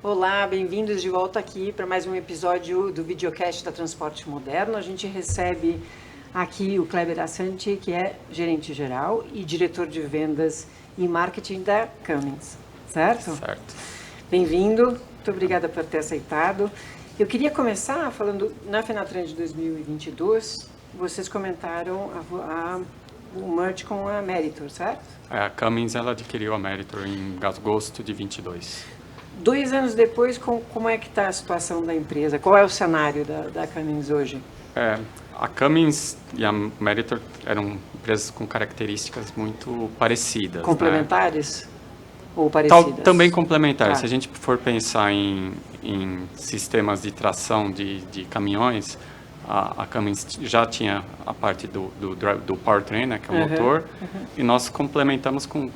Olá, bem-vindos de volta aqui para mais um episódio do videocast da Transporte Moderno. A gente recebe aqui o Kleber Assanti, que é gerente geral e diretor de vendas e marketing da Cummins, certo? Certo. Bem-vindo, muito obrigada por ter aceitado. Eu queria começar falando, na Fenatran de 2022, vocês comentaram o merge com a Meritor, certo? A Cummins ela adquiriu a Meritor em agosto de 22. 2 anos depois, como é que está a situação da empresa? Qual é o cenário da Cummins hoje? A Cummins e a Meritor eram empresas com características muito parecidas. Complementares? Né? Ou parecidas? Também complementares. Se a gente for pensar em sistemas de tração de caminhões, a Cummins já tinha a parte do powertrain, né, que é o motor, e nós complementamos com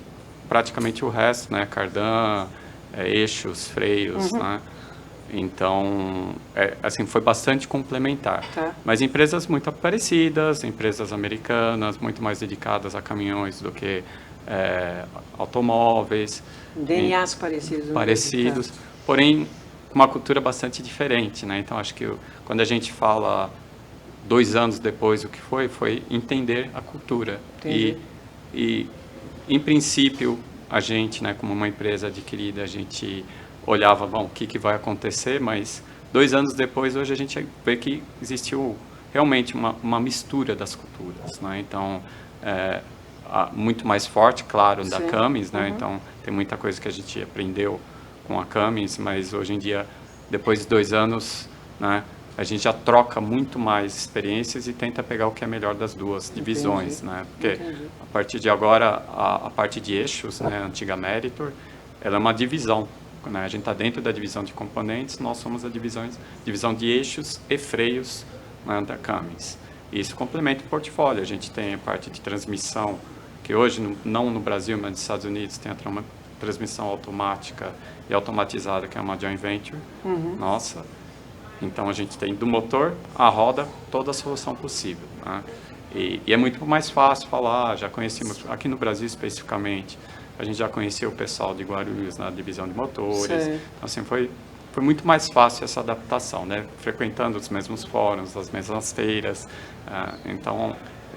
praticamente o resto, né, cardan, eixos, freios, né? Então, assim, foi bastante complementar. Tá. Mas empresas muito parecidas, empresas americanas, muito mais dedicadas a caminhões do que automóveis. DNAs parecidos. Parecidos, porém, uma cultura bastante diferente, né? Então, acho que quando a gente fala 2 anos depois o que foi entender a cultura. Entendi. E, em princípio, a gente, né, como uma empresa adquirida, a gente olhava, bom, o que vai acontecer, mas 2 anos depois, hoje a gente vê que existiu realmente uma mistura das culturas, né? Então, muito mais forte, claro, da Cummins, né? Então, tem muita coisa que a gente aprendeu com a Cummins, mas hoje em dia, depois de 2 anos, né, a gente já troca muito mais experiências e tenta pegar o que é melhor das duas divisões, né? Porque a partir de agora, a parte de eixos, né, a antiga Meritor, ela é uma divisão, né? A gente está dentro da divisão de componentes, nós somos a divisão de eixos e freios, né, da Cummins. E isso complementa o portfólio. A gente tem a parte de transmissão, que hoje, não no Brasil, mas nos Estados Unidos, tem uma transmissão automática e automatizada, que é uma joint venture. Nossa. Então, a gente tem do motor à roda toda a solução possível, né? E é muito mais fácil falar, já conhecemos, aqui no Brasil especificamente, a gente já conhecia o pessoal de Guarulhos na divisão de motores. Então, assim, foi muito mais fácil essa adaptação, né? Frequentando os mesmos fóruns, as mesmas feiras. Então,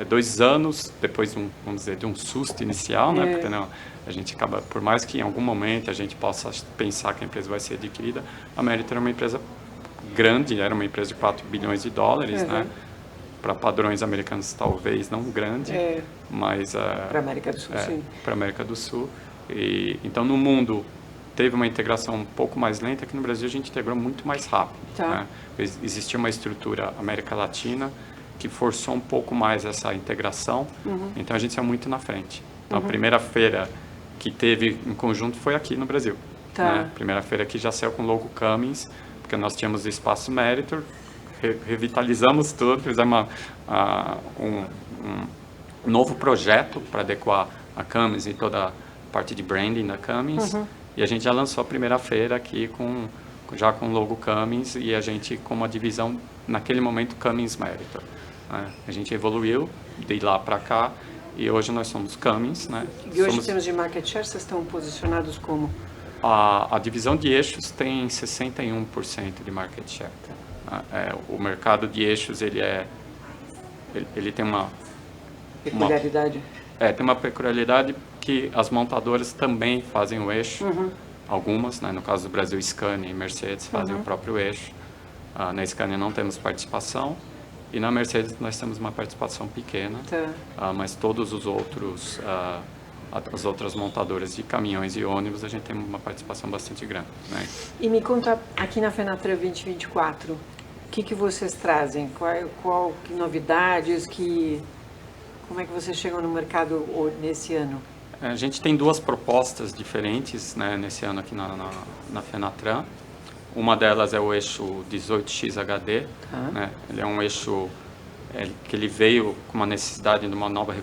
2 anos depois, vamos dizer, de um susto inicial, né? Porque não, a gente acaba, por mais que em algum momento a gente possa pensar que a empresa vai ser adquirida, a Meritor é uma empresa grande, era uma empresa de 4 bilhões de dólares, né? Para padrões americanos, talvez não grande, mas... Para a América do Sul, sim. Para a América do Sul. Então, no mundo, teve uma integração um pouco mais lenta, aqui no Brasil a gente integrou muito mais rápido. Tá. Né? Existia uma estrutura América Latina que forçou um pouco mais essa integração, então a gente saiu muito na frente. Então, a primeira feira que teve em conjunto foi aqui no Brasil. Tá. Né? A primeira feira que já saiu com o logo Cummins, porque nós tínhamos o espaço Meritor, revitalizamos tudo, fizemos um novo projeto para adequar a Cummins e toda a parte de branding da Cummins, e a gente já lançou a primeira feira aqui já com o logo Cummins, e a gente com uma divisão, naquele momento, Cummins Meritor. Né? A gente evoluiu de lá para cá, e hoje nós somos Cummins. Né? E hoje, em termos de market share, vocês estão posicionados como? A divisão de eixos tem 61% de market share. O mercado de eixos, ele tem uma Peculiaridade? Tem uma peculiaridade que as montadoras também fazem o eixo. Algumas, né? No caso do Brasil, Scania e Mercedes fazem o próprio eixo. Na Scania não temos participação, e na Mercedes nós temos uma participação pequena, mas todos os outros... as outras montadoras de caminhões e ônibus, a gente tem uma participação bastante grande. Né? E me conta, aqui na Fenatran 2024, o que vocês trazem? Que novidades, como é que vocês chegam no mercado nesse ano? A gente tem 2 propostas diferentes, né, nesse ano aqui na Fenatran. Uma delas é o eixo 18X HD. Né? Ele é um eixo que ele veio com uma necessidade de uma nova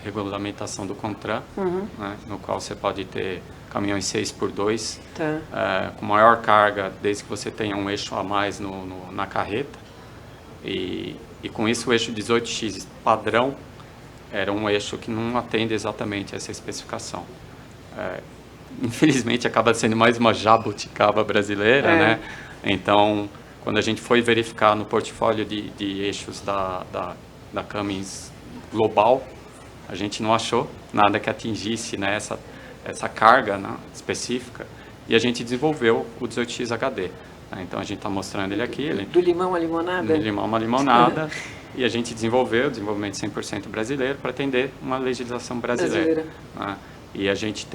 regulamentação do CONTRAN, né, no qual você pode ter caminhões 6x2, com maior carga, desde que você tenha um eixo a mais na carreta. E com isso, o eixo 18X padrão era um eixo que não atende exatamente essa especificação. infelizmente acaba sendo mais uma jabuticaba brasileira, né? Então, quando a gente foi verificar no portfólio de eixos da Cummins global, a gente não achou nada que atingisse, né, essa carga, né, específica, e a gente desenvolveu o 18X HD. Né? Então a gente está mostrando ele aqui. Do limão à limonada? Do limão à limonada. E a gente desenvolveu, desenvolvimento 100% brasileiro, para atender uma legislação brasileira. Né? E a gente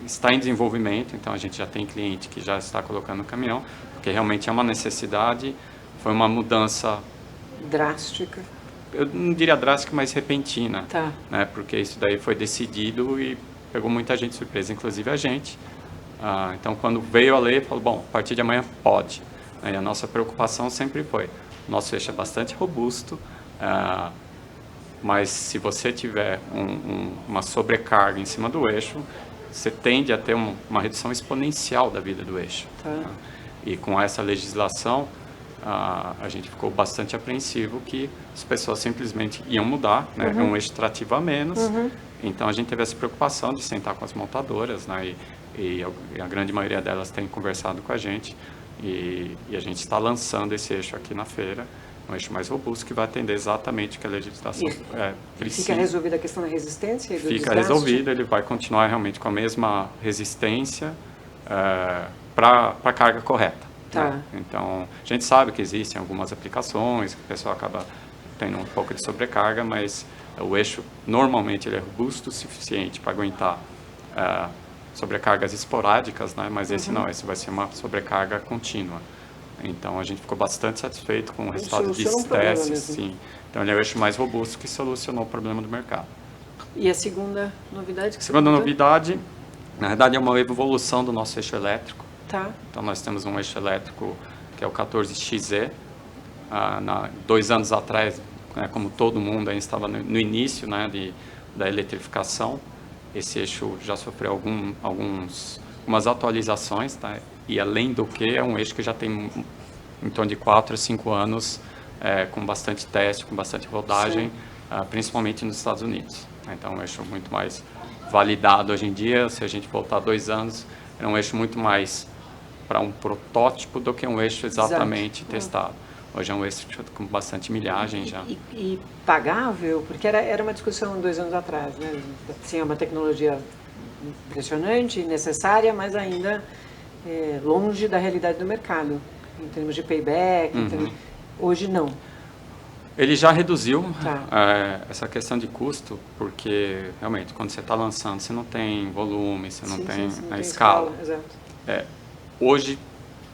está em desenvolvimento, então a gente já tem cliente que já está colocando no caminhão, porque realmente é uma necessidade, foi uma mudança... Drástica. Eu não diria drástica, mas repentina. Tá. Né? Porque isso daí foi decidido e pegou muita gente surpresa, inclusive a gente. Então, quando veio a lei, falou, bom, a partir de amanhã pode. E a nossa preocupação sempre foi, nosso eixo é bastante robusto, mas se você tiver uma sobrecarga em cima do eixo, você tende a ter uma redução exponencial da vida do eixo. Tá. Né? E com essa legislação, a gente ficou bastante apreensivo que as pessoas simplesmente iam mudar, né? É um eixo trativo a menos. Então a gente teve essa preocupação de sentar com as montadoras, né? E a grande maioria delas tem conversado com a gente e a gente está lançando esse eixo aqui na feira, um eixo mais robusto que vai atender exatamente o que a legislação precisa. Fica resolvida a questão da resistência e do Fica desgaste? resolvido, ele vai continuar realmente com a mesma resistência para a carga correta. Tá. Né? Então, a gente sabe que existem algumas aplicações que o pessoal acaba tendo um pouco de sobrecarga, mas o eixo normalmente ele é robusto o suficiente para aguentar sobrecargas esporádicas, né? Mas esse não, esse vai ser uma sobrecarga contínua. Então a gente ficou bastante satisfeito com o resultado desses testes. Sim. Então ele é o eixo mais robusto que solucionou o problema do mercado. E a segunda novidade que você Segunda contou? novidade, na verdade é uma evolução do nosso eixo elétrico. Tá. Então nós temos um eixo elétrico que é o 14XE. 2 anos atrás, né, como todo mundo ainda estava no início, né, da eletrificação, esse eixo já sofreu algumas atualizações, tá? E além do que é um eixo que já tem em torno de 4 a 5 anos com bastante teste, com bastante rodagem, principalmente nos Estados Unidos. Então é um eixo muito mais validado hoje em dia. Se a gente voltar 2 anos, é um eixo muito mais para um protótipo do que um eixo exatamente testado. Hoje é um eixo com bastante milhagem já. E pagável? Porque era uma discussão 2 anos atrás, né? Sim, é uma tecnologia impressionante, necessária, mas ainda longe da realidade do mercado, em termos de payback. Hoje não. Ele já reduziu essa questão de custo, porque realmente quando você está lançando, você não tem volume, você não tem a escala. Exato. Hoje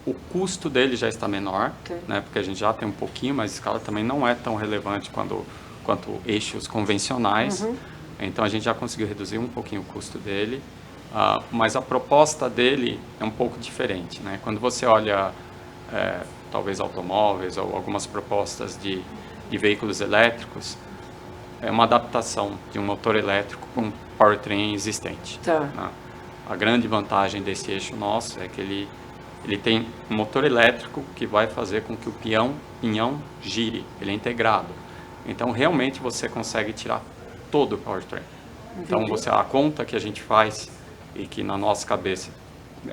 o custo dele já está menor, né, porque a gente já tem um pouquinho, mas a escala também não é tão relevante quanto eixos convencionais. Então a gente já conseguiu reduzir um pouquinho o custo dele, mas a proposta dele é um pouco diferente. Né? Quando você olha talvez automóveis ou algumas propostas de veículos elétricos, é uma adaptação de um motor elétrico com um powertrain existente. Né? A grande vantagem desse eixo nosso é que ele tem um motor elétrico que vai fazer com que o pinhão gire, ele é integrado. Então, realmente, você consegue tirar todo o powertrain. Então, a conta que a gente faz, e que na nossa cabeça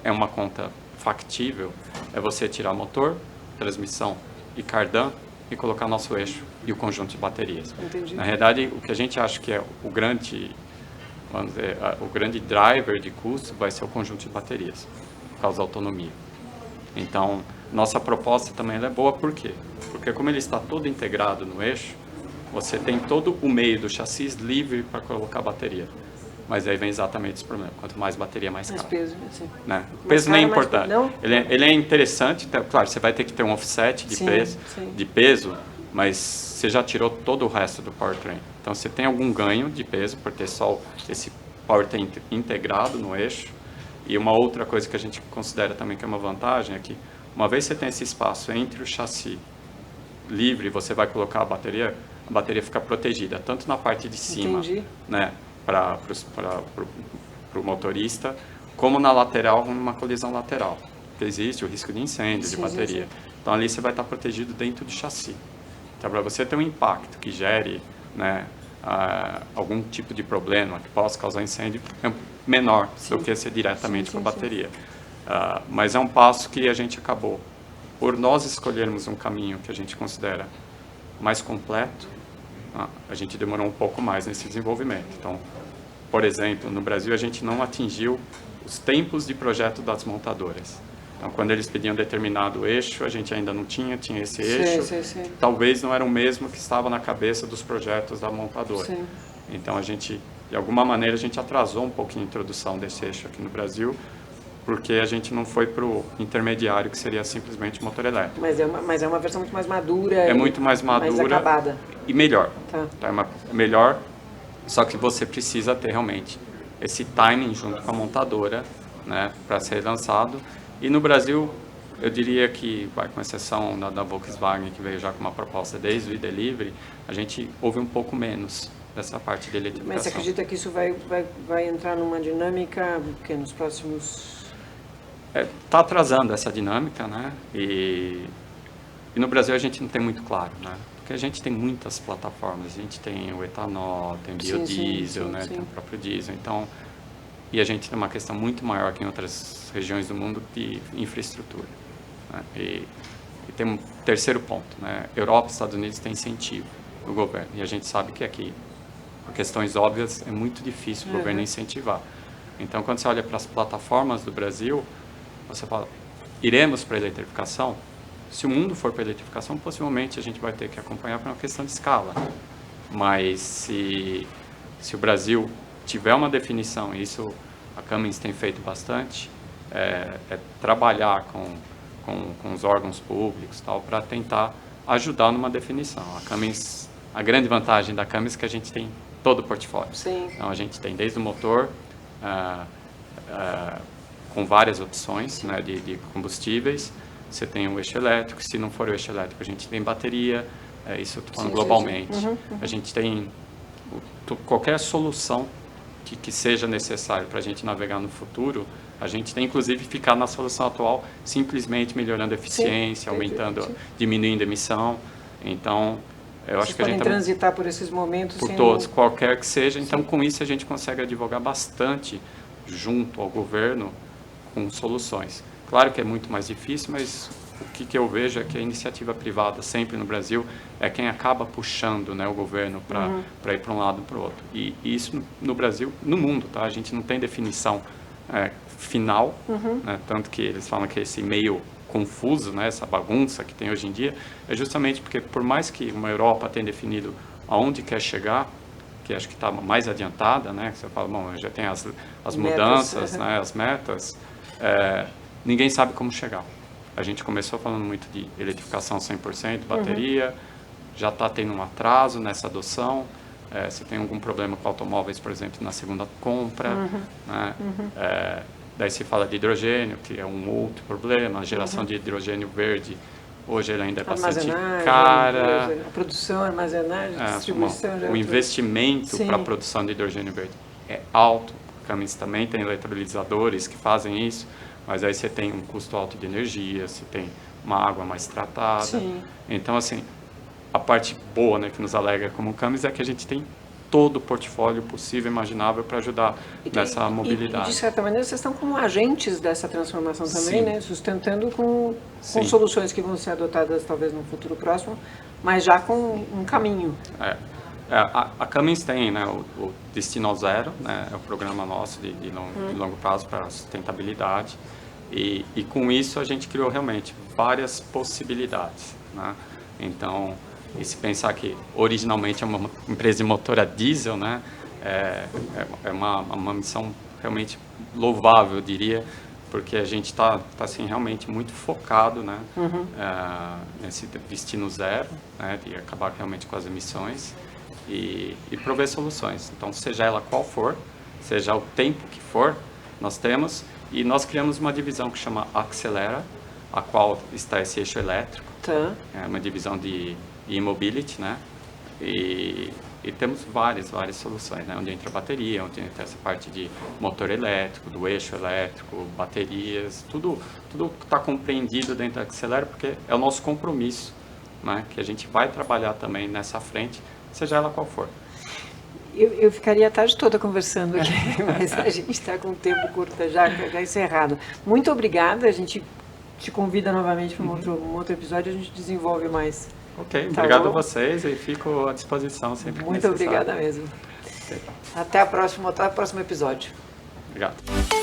é uma conta factível, é você tirar motor, transmissão e cardan e colocar nosso eixo e o conjunto de baterias. Na realidade, o que a gente acha que é o grande driver de custo vai ser o conjunto de baterias, por causa da autonomia. Então, nossa proposta também é boa, por quê? Porque como ele está todo integrado no eixo, você tem todo o meio do chassi livre para colocar a bateria. Mas aí vem exatamente esse problema. Quanto mais bateria, mais caro. Mais peso, sim. Né? O peso não é importante. Ele é interessante, claro, você vai ter que ter um offset de peso, mas você já tirou todo o resto do powertrain. Então, você tem algum ganho de peso por ter só esse powertrain integrado no eixo. E uma outra coisa que a gente considera também que é uma vantagem é que, uma vez você tem esse espaço entre o chassi livre, você vai colocar a bateria fica protegida, tanto na parte de cima, né, para o motorista, como na lateral, numa colisão lateral. Porque existe o risco de incêndio, de bateria. Então, ali você vai estar protegido dentro do chassi. Então, para você ter um impacto que gere, né, algum tipo de problema que possa causar incêndio, menor Sim. do que ser diretamente Sim, com a bateria. Mas é um passo que a gente acabou, por nós escolhermos um caminho que a gente considera mais completo, a gente demorou um pouco mais nesse desenvolvimento. Então, por exemplo, no Brasil a gente não atingiu os tempos de projeto das montadoras. Então, quando eles pediam determinado eixo, a gente ainda não tinha esse eixo. Sim. Talvez não era o mesmo que estava na cabeça dos projetos da montadora. Sim. Então, a gente, de alguma maneira, a gente atrasou um pouquinho a introdução desse eixo aqui no Brasil, porque a gente não foi para o intermediário, que seria simplesmente motor elétrico. Mas é uma versão muito mais madura. É muito mais madura. Mais acabada. E melhor. Tá. Então, é melhor, só que você precisa ter realmente esse timing junto com a montadora, né, para ser lançado. E no Brasil, eu diria que, com exceção da Volkswagen, que veio já com uma proposta desde o e-delivery, a gente ouve um pouco menos dessa parte de eletrificação. Mas você acredita que isso vai entrar numa dinâmica que nos próximos... Está atrasando essa dinâmica, né? E no Brasil a gente não tem muito claro, né? Porque a gente tem muitas plataformas, a gente tem o etanol, tem biodiesel, né? Tem o próprio diesel, então... E a gente tem uma questão muito maior que em outras regiões do mundo de infraestrutura, né? E tem um terceiro ponto, né? Europa e Estados Unidos têm incentivo do governo, e a gente sabe que aqui, por questões óbvias, é muito difícil o governo incentivar. Então, quando você olha para as plataformas do Brasil, você fala, iremos para a eletrificação? Se o mundo for para a eletrificação, possivelmente a gente vai ter que acompanhar por uma questão de escala. Mas se o Brasil tiver uma definição, e isso a Cummins tem feito bastante, é trabalhar com os órgãos públicos para tentar ajudar numa definição. A grande vantagem da Cummins é que a gente tem todo o portfólio. Sim. Então a gente tem desde o motor, com várias opções, né, de combustíveis, você tem o eixo elétrico, se não for o eixo elétrico a gente tem bateria, isso eu estou falando globalmente. A gente tem qualquer solução que seja necessário para a gente navegar no futuro, a gente tem inclusive ficar na solução atual simplesmente melhorando a eficiência, aumentando, diminuindo a emissão. Então, eu acho que a gente podem transitar por esses momentos por todos, qualquer que seja. Então, com isso a gente consegue advogar bastante junto ao governo com soluções. Claro que é muito mais difícil, mas o que eu vejo é que a iniciativa privada, sempre no Brasil, é quem acaba puxando, né, o governo para ir para um lado ou para o outro. E isso no Brasil, no mundo, tá? A gente não tem definição final, né? Tanto que eles falam que esse meio confuso, né, essa bagunça que tem hoje em dia, é justamente porque, por mais que uma Europa tenha definido aonde quer chegar, que acho que está mais adiantada, né, que você fala, bom, já tem as mudanças, né, as metas, ninguém sabe como chegar. A gente começou falando muito de eletrificação 100%, bateria, já está tendo um atraso nessa adoção. Se tem algum problema com automóveis, por exemplo, na segunda compra, né? Daí se fala de hidrogênio, que é um outro problema. A geração de hidrogênio verde, hoje ele ainda é bastante cara. A produção, armazenagem, distribuição. O investimento para a produção de hidrogênio verde é alto. A Cummins também tem eletrolisadores que fazem isso. Mas aí você tem um custo alto de energia, você tem uma água mais tratada. Sim. Então, assim, a parte boa, né, que nos alega como Cummins é que a gente tem todo o portfólio possível e imaginável para ajudar nessa mobilidade. E, de certa maneira, vocês estão como agentes dessa transformação também, Sim. né? Sustentando com soluções que vão ser adotadas talvez no futuro próximo, mas já com um caminho. A Cummins tem, né, o Destino Zero, né, é o programa nosso de longo prazo para sustentabilidade, e com isso a gente criou realmente várias possibilidades, né? Então, e se pensar que originalmente é uma empresa de motor a diesel, né, é uma missão realmente louvável, eu diria, porque a gente está assim, realmente muito focado, né, nesse Destino Zero, né, de acabar realmente com as emissões, e prover soluções. Então, seja ela qual for, seja o tempo que for, nós temos, e nós criamos uma divisão que chama Accelera, a qual está esse eixo elétrico. Tá. É uma divisão de e-mobility, né? E temos várias soluções, né? Onde entra a bateria, onde entra essa parte de motor elétrico, do eixo elétrico, baterias, tudo está compreendido dentro da Accelera, porque é o nosso compromisso, né? Que a gente vai trabalhar também nessa frente, seja ela qual for. Eu ficaria a tarde toda conversando aqui, mas a gente está com o tempo curto, já encerrado. Muito obrigada, a gente te convida novamente para um outro episódio, a gente desenvolve mais. Ok, Tá obrigado bom? a vocês e fico à disposição sempre que Muito necessário. obrigada mesmo. Até o próximo episódio. Obrigado.